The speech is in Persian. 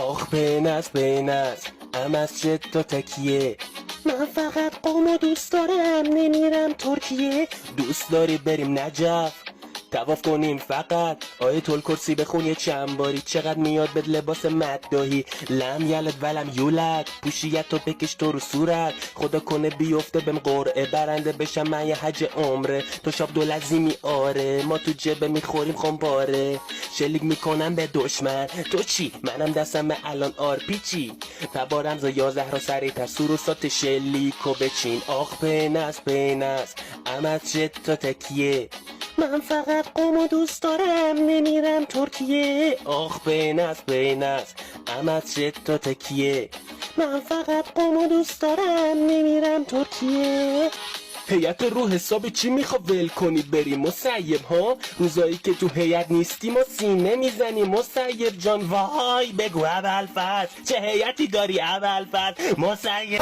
آخ بین است مسجد تا تکیه. من فقط قومو دوست دارم نمیرم ترکیه. دوست داری بریم نجف طواف کنیم فقط آیت الکرسی بخون یه چند باری. چقدر میاد بد لباس مداهی لم یلد ولم یولد. پوشیت تو بکش تو رو صورت خدا کنه بیفته بهم قرعه برنده بشم من یه حج عمره. تو شاب دو لزیمی آره ما تو جبه میخوریم خمپاره. شلیک میکنم به دشمن تو چی منم دستم الان آرپیچی. تبارم زا 11 را سریعتر سروسات شلیکو بچین. آخ بین است مسجد تا تکیه. من فقط قومو دوست دارم نمیرم ترکیه. آخ بین است مسجد تا تکیه. من فقط قومو دوست دارم نمیرم ترکیه. هیئت رو حساب چی میخوا ول کنی بریم مسیب ها؟ روزایی که تو هیئت نیستی ما سینه میزنیم مسیب جان. وای بگو ابوالفضل چه هیئتی داری ابوالفضل مسیب.